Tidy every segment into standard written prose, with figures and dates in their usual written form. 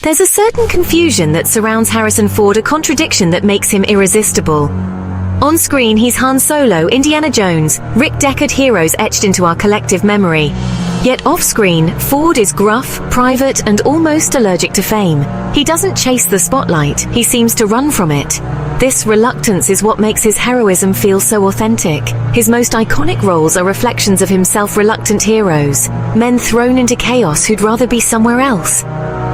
There's a certain confusion that surrounds Harrison Ford, a contradiction that makes him irresistible. On screen, he's Han Solo, Indiana Jones, Rick Deckard heroes etched into our collective memory. Yet off-screen, Ford is gruff, private, and almost allergic to fame. He doesn't chase the spotlight, he seems to run from it. This reluctance is what makes his heroism feel so authentic. His most iconic roles are reflections of himself, reluctant heroes, men thrown into chaos who'd rather be somewhere else.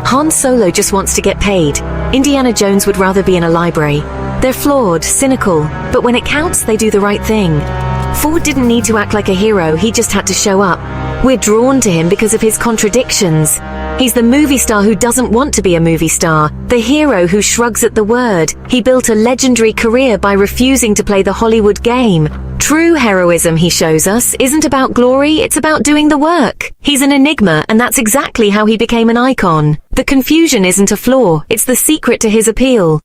Han Solo just wants to get paid. Indiana Jones would rather be in a library. They're flawed, cynical, but when it counts, they do the right thing. Ford didn't need to act like a hero, he just had to show up. We're drawn to him because of his contradictions. He's the movie star who doesn't want to be a movie star, the hero who shrugs at the word. He built a legendary career by refusing to play the Hollywood game. True heroism, he shows us, isn't about glory, it's about doing the work. He's an enigma, and that's exactly how he became an icon. The confusion isn't a flaw, it's the secret to his appeal.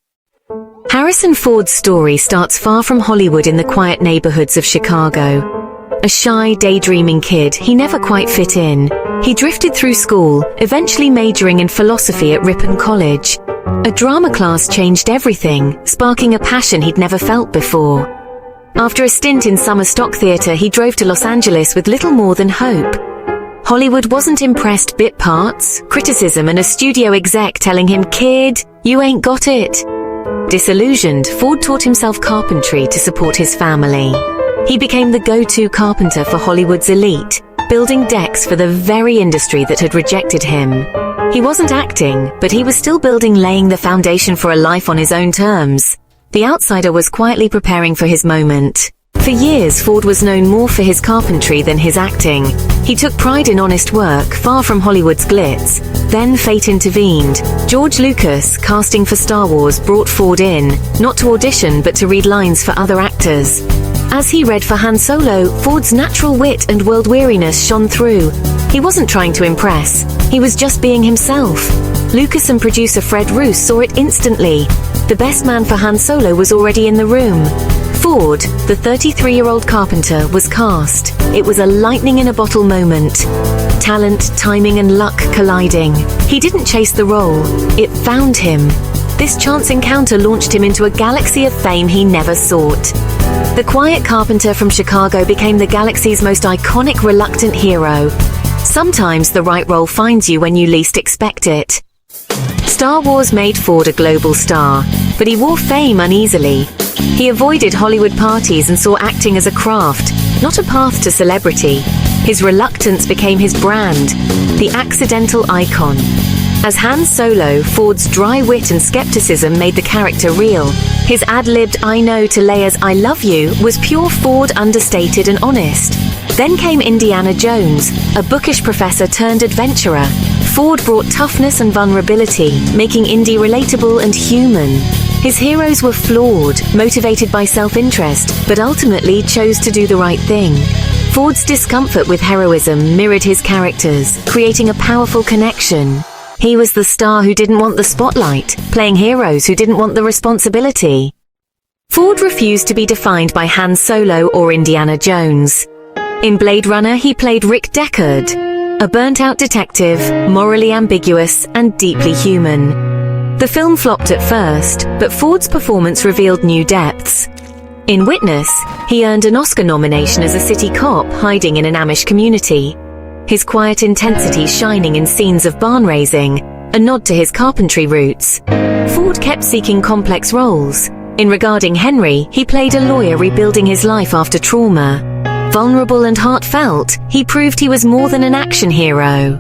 Harrison Ford's story starts far from Hollywood in the quiet neighborhoods of Chicago. A shy, daydreaming kid, he never quite fit in. He drifted through school, eventually majoring in philosophy at Ripon College. A drama class changed everything, sparking a passion he'd never felt before. After a stint in summer stock theater, he drove to Los Angeles with little more than hope. Hollywood wasn't impressed. Bit parts, criticism, and a studio exec telling him, "Kid, you ain't got it." Disillusioned, Ford taught himself carpentry to support his family. He became the go-to carpenter for Hollywood's elite, building decks for the very industry that had rejected him. He wasn't acting, but he was still building, laying the foundation for a life on his own terms. The outsider was quietly preparing for his moment. For years, Ford was known more for his carpentry than his acting. He took pride in honest work, far from Hollywood's glitz. Then fate intervened. George Lucas, casting for Star Wars, brought Ford in, not to audition but to read lines for other actors. As he read for Han Solo, Ford's natural wit and world-weariness shone through. He wasn't trying to impress, he was just being himself. Lucas and producer Fred Roos saw it instantly. The best man for Han Solo was already in the room. Ford, the 33-year-old carpenter, was cast. It was a lightning-in-a-bottle moment. Talent, timing, and luck colliding. He didn't chase the role, it found him. This chance encounter launched him into a galaxy of fame he never sought. The quiet carpenter from Chicago became the galaxy's most iconic reluctant hero. Sometimes the right role finds you when you least expect it. Star Wars made Ford a global star, but he wore fame uneasily. He avoided Hollywood parties and saw acting as a craft, not a path to celebrity. His reluctance became his brand, the accidental icon. As Han Solo, Ford's dry wit and skepticism made the character real. His ad-libbed "I know" to Leia's "I love you" was pure Ford, understated and honest. Then came Indiana Jones, a bookish professor turned adventurer. Ford brought toughness and vulnerability, making Indy relatable and human. His heroes were flawed, motivated by self-interest, but ultimately chose to do the right thing. Ford's discomfort with heroism mirrored his characters, creating a powerful connection. He was the star who didn't want the spotlight, playing heroes who didn't want the responsibility. Ford refused to be defined by Han Solo or Indiana Jones. In Blade Runner, he played Rick Deckard, a burnt-out detective, morally ambiguous and deeply human. The film flopped at first, but Ford's performance revealed new depths. In Witness, he earned an Oscar nomination as a city cop hiding in an Amish community. His quiet intensity shining in scenes of barn raising, a nod to his carpentry roots. Ford kept seeking complex roles. In Regarding Henry, he played a lawyer rebuilding his life after trauma. Vulnerable and heartfelt, he proved he was more than an action hero.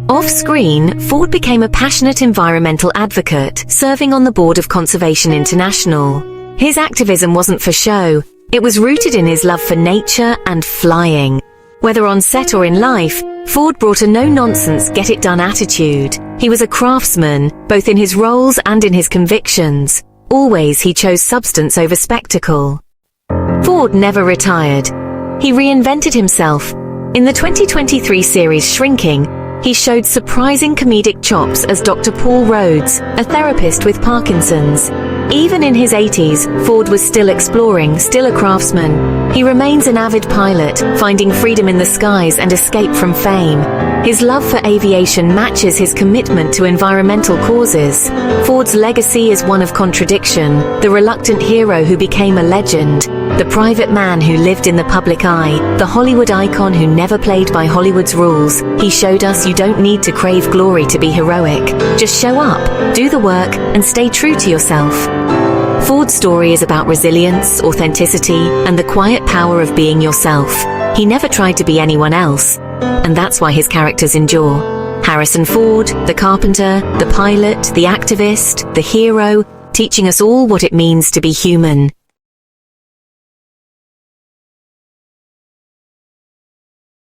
Off-screen, Ford became a passionate environmental advocate, serving on the board of Conservation International. His activism wasn't for show, it was rooted in his love for nature and flying. Whether on set or in life, Ford brought a no-nonsense, get-it-done attitude. He was a craftsman, both in his roles and in his convictions. Always he chose substance over spectacle. Ford never retired. He reinvented himself. In the 2023 series Shrinking, he showed surprising comedic chops as Dr. Paul Rhodes, a therapist with Parkinson's. Even in his 80s, Ford was still exploring, still a craftsman. He remains an avid pilot, finding freedom in the skies and escape from fame. His love for aviation matches his commitment to environmental causes. Ford's legacy is one of contradiction, the reluctant hero who became a legend, the private man who lived in the public eye, the Hollywood icon who never played by Hollywood's rules. He showed us you don't need to crave glory to be heroic. Just show up, do the work, and stay true to yourself. Ford's story is about resilience, authenticity, and the quiet power of being yourself. He never tried to be anyone else, and that's why his characters endure. Harrison Ford, the carpenter, the pilot, the activist, the hero, teaching us all what it means to be human.